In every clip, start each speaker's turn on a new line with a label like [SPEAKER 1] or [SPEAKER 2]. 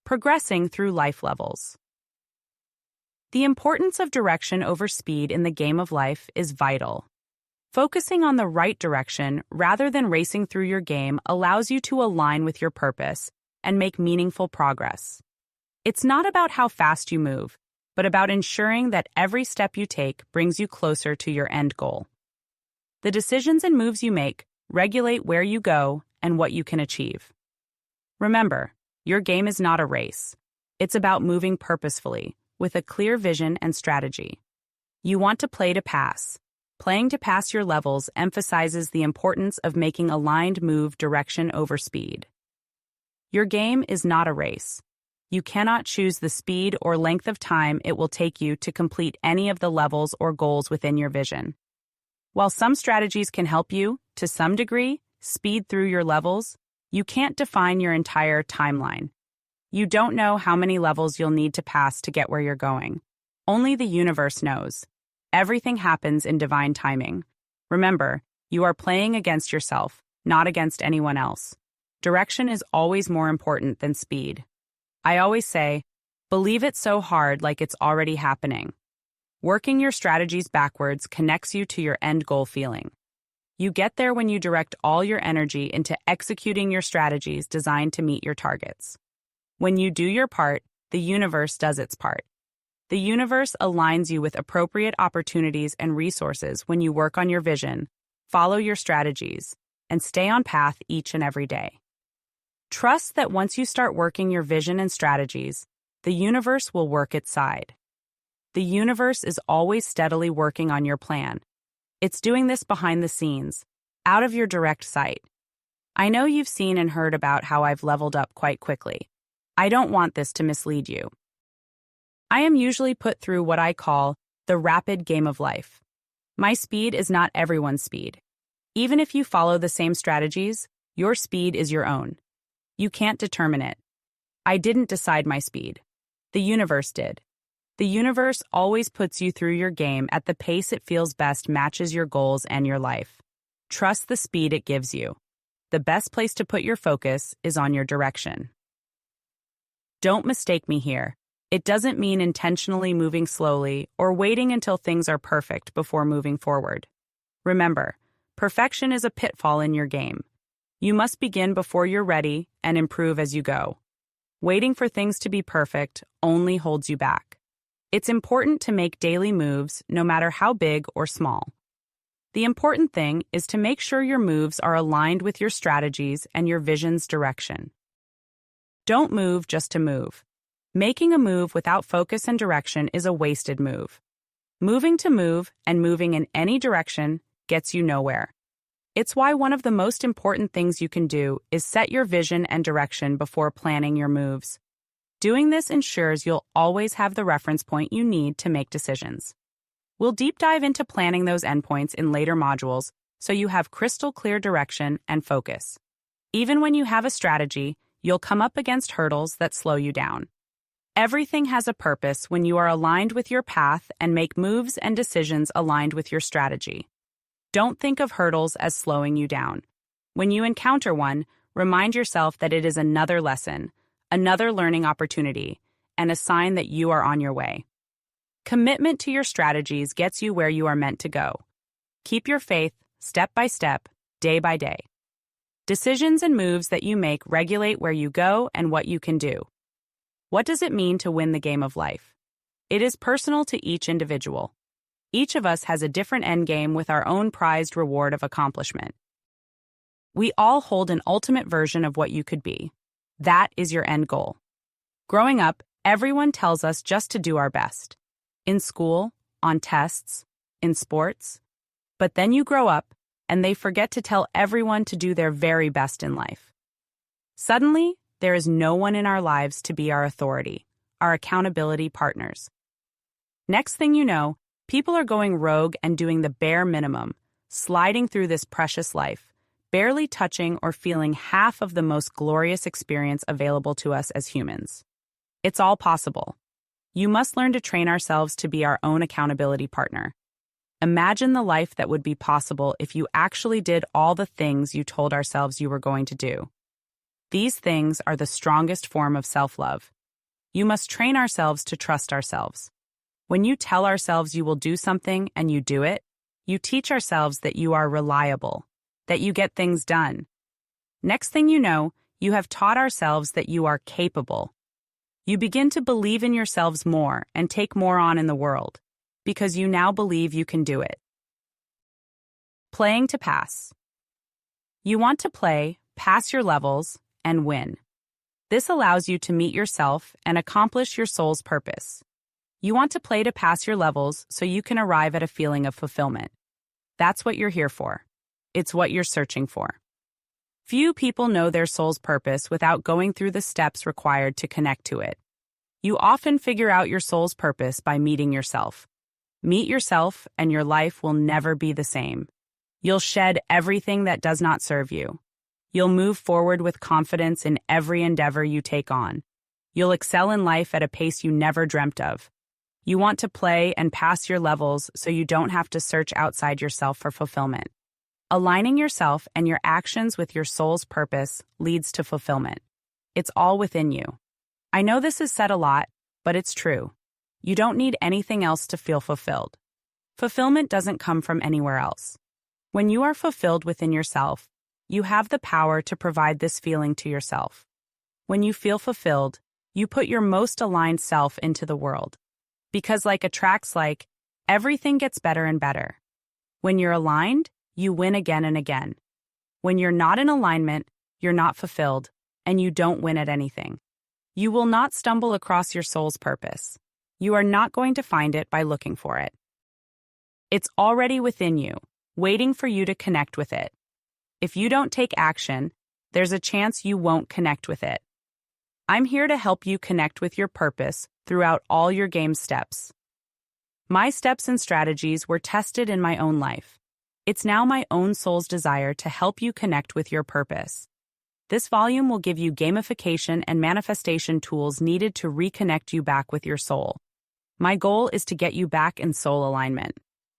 [SPEAKER 1] progressing through life levels. The importance of direction over speed in the game of life is vital. Focusing on the right direction rather than racing through your game allows you to align with your purpose and make meaningful progress. It's not about how fast you move, but about ensuring that every step you take brings you closer to your end goal. The decisions and moves you make regulate where you go and what you can achieve. Remember, your game is not a race. It's about moving purposefully, with a clear vision and strategy. You want to play to pass. Playing to pass your levels emphasizes the importance of making aligned move direction over speed. Your game is not a race. You cannot choose the speed or length of time it will take you to complete any of the levels or goals within your vision. While some strategies can help you, to some degree, speed through your levels, you can't define your entire timeline. You don't know how many levels you'll need to pass to get where you're going. Only the universe knows. Everything happens in divine timing. Remember, you are playing against yourself, not against anyone else. Direction is always more important than speed. I always say, believe it so hard like it's already happening. Working your strategies backwards connects you to your end goal feeling. You get there when you direct all your energy into executing your strategies designed to meet your targets. When you do your part, the universe does its part. The universe aligns you with appropriate opportunities and resources when you work on your vision, follow your strategies, and stay on path each and every day. Trust that once you start working your vision and strategies, the universe will work its side. The universe is always steadily working on your plan. It's doing this behind the scenes, out of your direct sight. I know you've seen and heard about how I've leveled up quite quickly. I don't want this to mislead you. I am usually put through what I call the rapid game of life. My speed is not everyone's speed. Even if you follow the same strategies, your speed is your own. You can't determine it. I didn't decide my speed. The universe did. The universe always puts you through your game at the pace it feels best matches your goals and your life. Trust the speed it gives you. The best place to put your focus is on your direction. Don't mistake me here. It doesn't mean intentionally moving slowly or waiting until things are perfect before moving forward. Remember, perfection is a pitfall in your game. You must begin before you're ready and improve as you go. Waiting for things to be perfect only holds you back. It's important to make daily moves, no matter how big or small. The important thing is to make sure your moves are aligned with your strategies and your vision's direction. Don't move just to move. Making a move without focus and direction is a wasted move. Moving to move and moving in any direction gets you nowhere. It's why one of the most important things you can do is set your vision and direction before planning your moves. Doing this ensures you'll always have the reference point you need to make decisions. We'll deep dive into planning those endpoints in later modules so you have crystal clear direction and focus. Even when you have a strategy, you'll come up against hurdles that slow you down. Everything has a purpose when you are aligned with your path and make moves and decisions aligned with your strategy. Don't think of hurdles as slowing you down. When you encounter one, remind yourself that it is another lesson, another learning opportunity, and a sign that you are on your way. Commitment to your strategies gets you where you are meant to go. Keep your faith, step by step, day by day. Decisions and moves that you make regulate where you go and what you can do. What does it mean to win the game of life? It is personal to each individual. Each of us has a different endgame with our own prized reward of accomplishment. We all hold an ultimate version of what you could be. That is your end goal. Growing up, everyone tells us just to do our best. In school, on tests, in sports. But then you grow up, and they forget to tell everyone to do their very best in life. Suddenly, there is no one in our lives to be our authority, our accountability partners. Next thing you know, people are going rogue and doing the bare minimum, sliding through this precious life, barely touching or feeling half of the most glorious experience available to us as humans. It's all possible. You must learn to train ourselves to be our own accountability partner. Imagine the life that would be possible if you actually did all the things you told ourselves you were going to do. These things are the strongest form of self-love, You must train ourselves to trust ourselves. When you tell ourselves you will do something and you do it, you teach ourselves that you are reliable, that you get things done. Next thing you know, you have taught ourselves that you are capable. You begin to believe in yourselves more and take more on in the world, because you now believe you can do it. Playing to pass. You want to play, pass your levels, and win. This allows you to meet yourself and accomplish your soul's purpose. You want to play to pass your levels so you can arrive at a feeling of fulfillment. That's what you're here for. It's what you're searching for. Few people know their soul's purpose without going through the steps required to connect to it. You often figure out your soul's purpose by meeting yourself. Meet yourself, and your life will never be the same. You'll shed everything that does not serve you. You'll move forward with confidence in every endeavor you take on. You'll excel in life at a pace you never dreamt of. You want to play and pass your levels so you don't have to search outside yourself for fulfillment. Aligning yourself and your actions with your soul's purpose leads to fulfillment. It's all within you. I know this is said a lot, but it's true. You don't need anything else to feel fulfilled. Fulfillment doesn't come from anywhere else. When you are fulfilled within yourself, you have the power to provide this feeling to yourself. When you feel fulfilled, you put your most aligned self into the world. Because like attracts like, everything gets better and better. When you're aligned, you win again and again. When you're not in alignment, you're not fulfilled, and you don't win at anything. You will not stumble across your soul's purpose. You are not going to find it by looking for it. It's already within you, waiting for you to connect with it. If you don't take action, there's a chance you won't connect with it. I'm here to help you connect with your purpose throughout all your game steps. My steps and strategies were tested in my own life. It's now my own soul's desire to help you connect with your purpose. This volume will give you gamification and manifestation tools needed to reconnect you back with your soul. My goal is to get you back in soul alignment.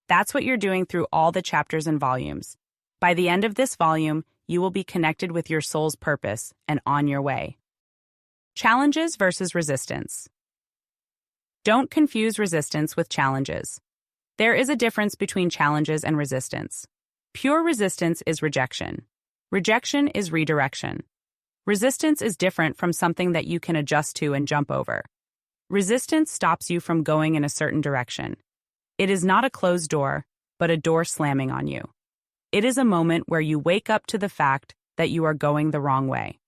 [SPEAKER 1] That's what you're doing through all the chapters and volumes. By the end of this volume, you will be connected with your soul's purpose and on your way. Challenges versus resistance. Don't confuse resistance with challenges. There is a difference between challenges and resistance. Pure resistance is rejection. Rejection is redirection. Resistance is different from something that you can adjust to and jump over. Resistance stops you from going in a certain direction. It is not a closed door, but a door slamming on you. It is a moment where you wake up to the fact that you are going the wrong way.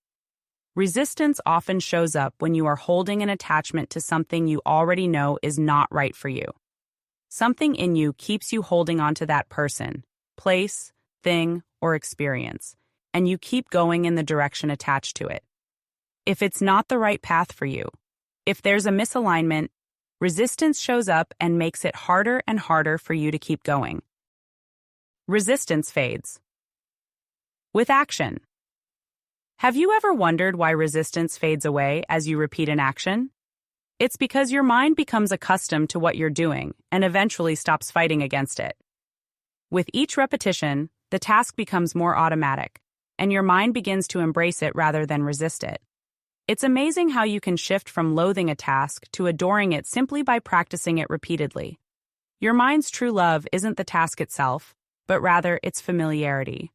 [SPEAKER 1] Resistance often shows up when you are holding an attachment to something you already know is not right for you. Something in you keeps you holding on to that person, place, thing, or experience, and you keep going in the direction attached to it. If it's not the right path for you, if there's a misalignment, resistance shows up and makes it harder and harder for you to keep going. Resistance fades with action. Have you ever wondered why resistance fades away as you repeat an action? It's because your mind becomes accustomed to what you're doing and eventually stops fighting against it. With each repetition, the task becomes more automatic, and your mind begins to embrace it rather than resist it. It's amazing how you can shift from loathing a task to adoring it simply by practicing it repeatedly. Your mind's true love isn't the task itself, but rather its familiarity.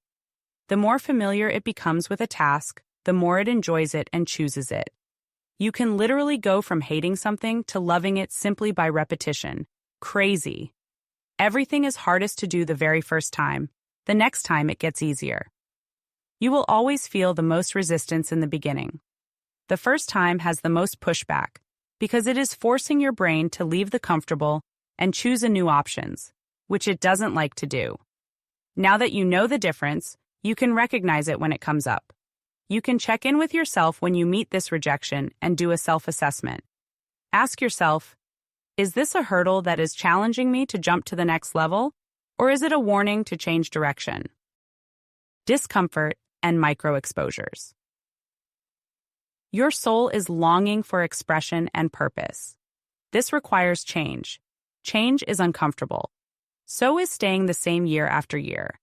[SPEAKER 1] The more familiar it becomes with a task, the more it enjoys it and chooses it. You can literally go from hating something to loving it simply by repetition. Crazy. Everything is hardest to do the very first time. The next time it gets easier. You will always feel the most resistance in the beginning. The first time has the most pushback because it is forcing your brain to leave the comfortable and choose a new options, which it doesn't like to do. Now that you know the difference, you can recognize it when it comes up. You can check in with yourself when you meet this rejection and do a self-assessment. Ask yourself, is this a hurdle that is challenging me to jump to the next level, or is it a warning to change direction? Discomfort and micro-exposures. Your soul is longing for expression and purpose. This requires change. Change is uncomfortable. So is staying the same year after year.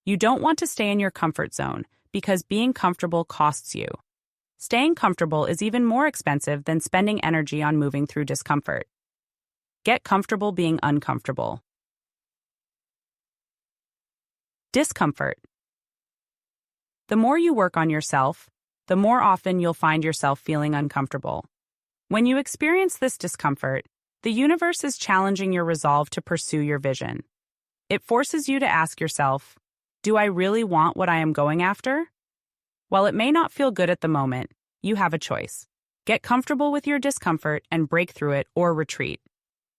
[SPEAKER 1] You don't want to stay in your comfort zone because being comfortable costs you. Staying comfortable is even more expensive than spending energy on moving through discomfort. Get comfortable being uncomfortable. Discomfort. The more you work on yourself, the more often you'll find yourself feeling uncomfortable. When you experience this discomfort, the universe is challenging your resolve to pursue your vision. It forces you to ask yourself, do I really want what I am going after? While it may not feel good at the moment, you have a choice. Get comfortable with your discomfort and break through it or retreat.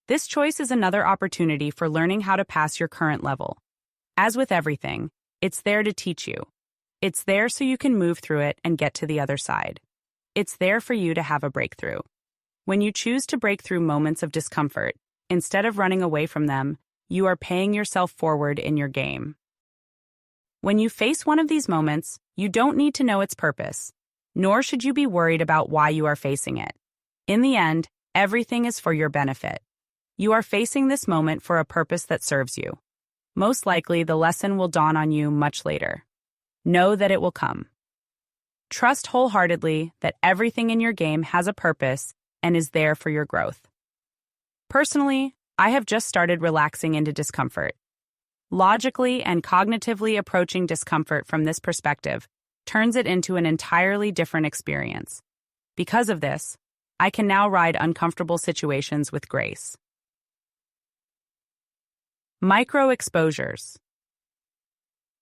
[SPEAKER 1] This choice is another opportunity for learning how to pass your current level. As with everything, it's there to teach you. It's there so you can move through it and get to the other side. It's there for you to have a breakthrough. When you choose to break through moments of discomfort, instead of running away from them, you are paying yourself forward in your game. When you face one of these moments, you don't need to know its purpose, nor should you be worried about why you are facing it. In the end, everything is for your benefit. You are facing this moment for a purpose that serves you. Most likely, the lesson will dawn on you much later. Know that it will come. Trust wholeheartedly that everything in your game has a purpose and is there for your growth. Personally, I have just started relaxing into discomfort. Logically and cognitively approaching discomfort from this perspective turns it into an entirely different experience. Because of this, I can now ride uncomfortable situations with grace. Micro-exposures.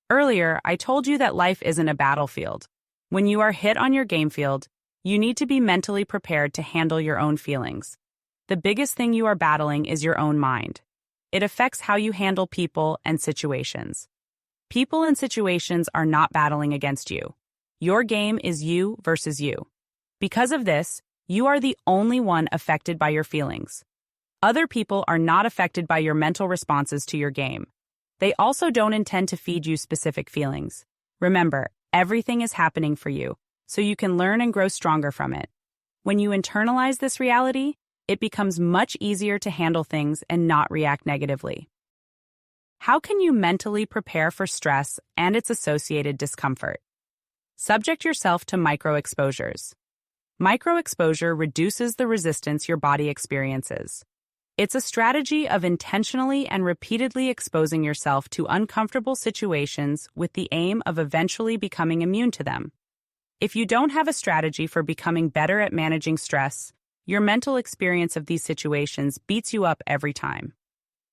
[SPEAKER 1] Earlier, I told you that life isn't a battlefield. When you are hit on your game field, you need to be mentally prepared to handle your own feelings. The biggest thing you are battling is your own mind. It affects how you handle people and situations. People and situations are not battling against you. Your game is you versus you. Because of this, you are the only one affected by your feelings. Other people are not affected by your mental responses to your game. They also don't intend to feed you specific feelings. Remember, everything is happening for you, so you can learn and grow stronger from it. When you internalize this reality, it becomes much easier to handle things and not react negatively. How can you mentally prepare for stress and its associated discomfort? Subject yourself to micro-exposures. Micro-exposure reduces the resistance your body experiences. It's a strategy of intentionally and repeatedly exposing yourself to uncomfortable situations with the aim of eventually becoming immune to them. If you don't have a strategy for becoming better at managing stress, your mental experience of these situations beats you up every time.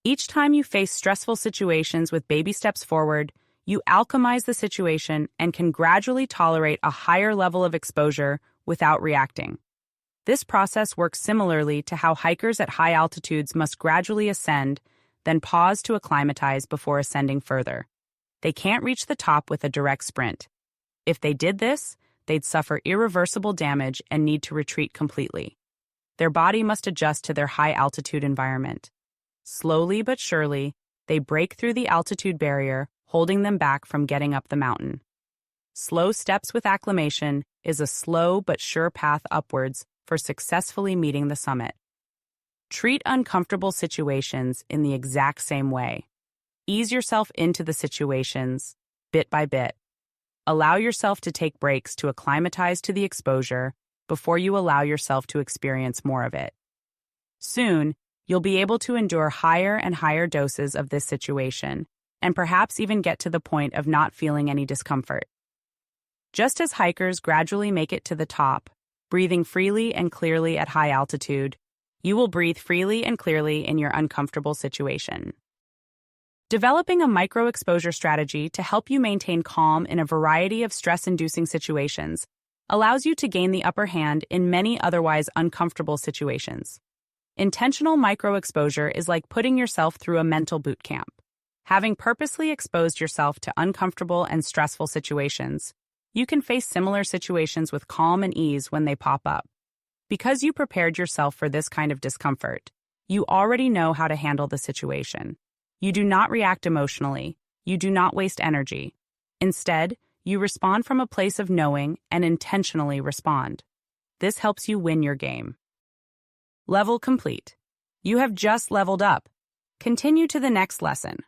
[SPEAKER 1] Each time you face stressful situations with baby steps forward, you alchemize the situation and can gradually tolerate a higher level of exposure without reacting. This process works similarly to how hikers at high altitudes must gradually ascend, then pause to acclimatize before ascending further. They can't reach the top with a direct sprint. If they did this, they'd suffer irreversible damage and need to retreat completely. Their body must adjust to their high-altitude environment. Slowly but surely, they break through the altitude barrier, holding them back from getting up the mountain. Slow steps with acclimation is a slow but sure path upwards for successfully meeting the summit. Treat uncomfortable situations in the exact same way. Ease yourself into the situations, bit by bit. Allow yourself to take breaks to acclimatize to the exposure before you allow yourself to experience more of it. Soon, you'll be able to endure higher and higher doses of this situation, and perhaps even get to the point of not feeling any discomfort. Just as hikers gradually make it to the top, breathing freely and clearly at high altitude, you will breathe freely and clearly in your uncomfortable situation. Developing a micro-exposure strategy to help you maintain calm in a variety of stress-inducing situations allows you to gain the upper hand in many otherwise uncomfortable situations. Intentional micro-exposure is like putting yourself through a mental boot camp. Having purposely exposed yourself to uncomfortable and stressful situations, you can face similar situations with calm and ease when they pop up. Because you prepared yourself for this kind of discomfort, you already know how to handle the situation. You do not react emotionally. You do not waste energy. Instead, you respond from a place of knowing and intentionally respond. This helps you win your game. Level complete. You have just leveled up. Continue to the next lesson.